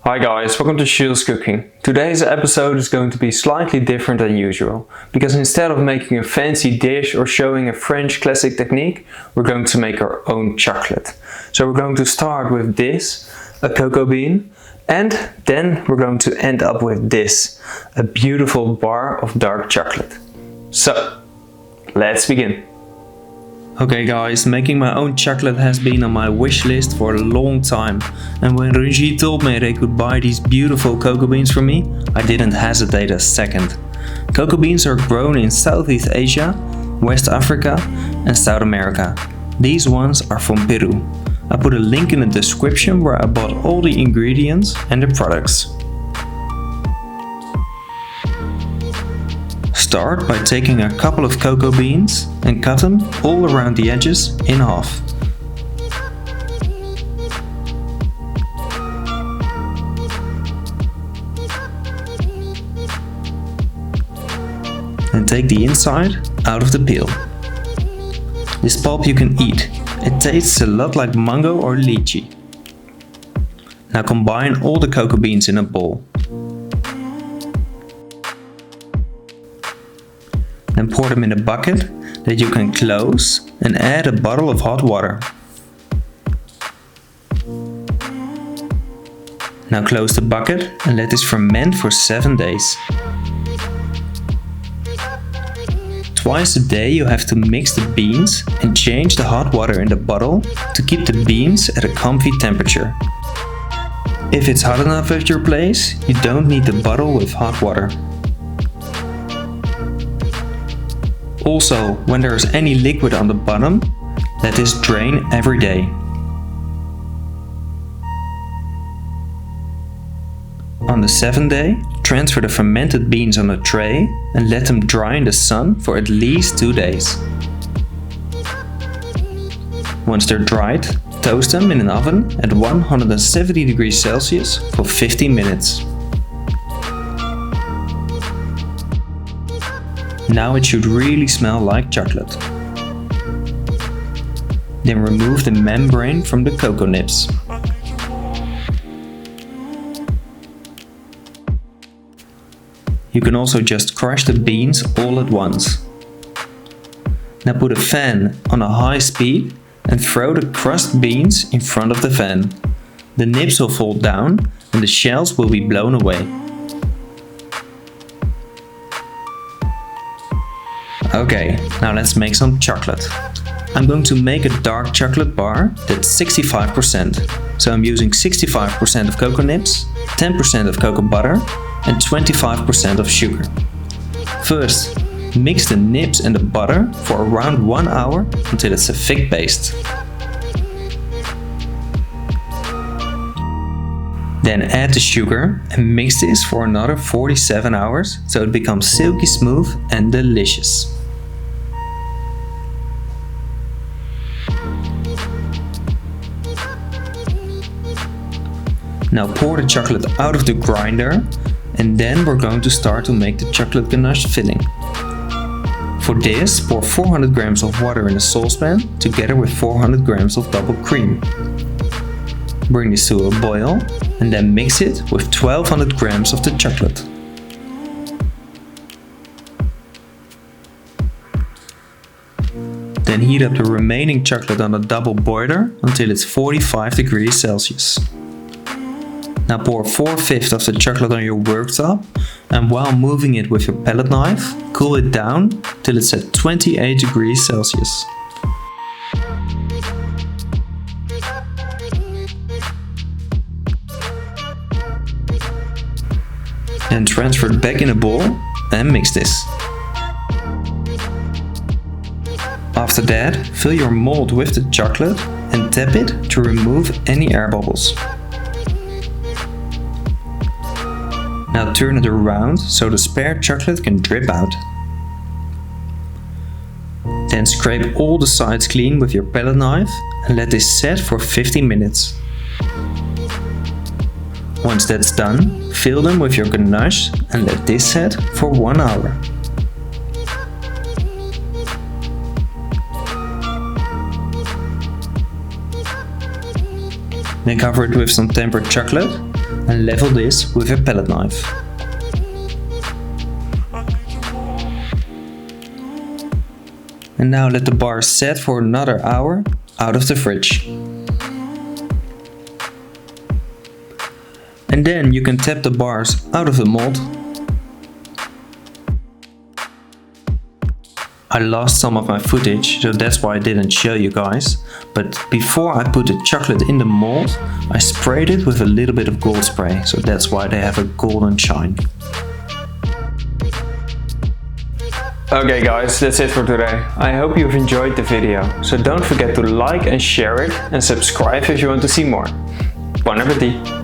Hi guys, welcome to Shield's Cooking. Today's episode is going to be slightly different than usual, because instead of making a fancy dish or showing a French classic technique, we're going to make our own chocolate. So we're going to start with this, a cocoa bean, and then we're going to end up with this, a beautiful bar of dark chocolate. So, let's begin. Okay guys, making my own chocolate has been on my wish list for a long time, and when Rungis told me they could buy these beautiful cocoa beans for me, I didn't hesitate a second. Cocoa beans are grown in Southeast Asia, West Africa and South America. These ones are from Peru. I put a link in the description where I bought all the ingredients and the products. Start by taking a couple of cocoa beans and cut them all around the edges in half. And take the inside out of the peel. This pulp you can eat. It tastes a lot like mango or lychee. Now combine all the cocoa beans in a bowl. Then pour them in a bucket that you can close and add a bottle of hot water. Now close the bucket and let this ferment for 7 days. Twice a day you have to mix the beans and change the hot water in the bottle to keep the beans at a comfy temperature. If it's hot enough at your place, you don't need the bottle with hot water. Also, when there is any liquid on the bottom, let this drain every day. On the 7th day, transfer the fermented beans on a tray and let them dry in the sun for at least 2 days. Once they're dried, toast them in an oven at 170 degrees Celsius for 15 minutes. Now it should really smell like chocolate. Then remove the membrane from the cocoa nibs. You can also just crush the beans all at once. Now put a fan on a high speed and throw the crushed beans in front of the fan. The nibs will fall down and the shells will be blown away. Okay, now let's make some chocolate. I'm going to make a dark chocolate bar that's 65%. So I'm using 65% of cocoa nibs, 10% of cocoa butter and 25% of sugar. First, mix the nibs and the butter for around 1 hour until it's a thick paste. Then add the sugar and mix this for another 47 hours so it becomes silky smooth and delicious. Now pour the chocolate out of the grinder and then we're going to start to make the chocolate ganache filling. For this, pour 400 grams of water in a saucepan together with 400 grams of double cream. Bring this to a boil and then mix it with 1200 grams of the chocolate. Then heat up the remaining chocolate on a double boiler until it's 45 degrees Celsius. Now pour 4/5 of the chocolate on your worktop and while moving it with your palette knife, cool it down till it's at 28 degrees Celsius. Then transfer it back in a bowl and mix this. After that, fill your mold with the chocolate and tap it to remove any air bubbles. Now turn it around so the spare chocolate can drip out. Then scrape all the sides clean with your palette knife and let this set for 15 minutes. Once that's done, fill them with your ganache and let this set for 1 hour. Then cover it with some tempered chocolate and level this with a palette knife. And now let the bars set for another hour out of the fridge. And then you can tap the bars out of the mold. I lost some of my footage, so that's why I didn't show you guys. But before I put the chocolate in the mold, I sprayed it with a little bit of gold spray, so that's why they have a golden shine. Okay guys, that's it for today. I hope you've enjoyed the video, so don't forget to like and share it and subscribe if you want to see more. Bon appetit!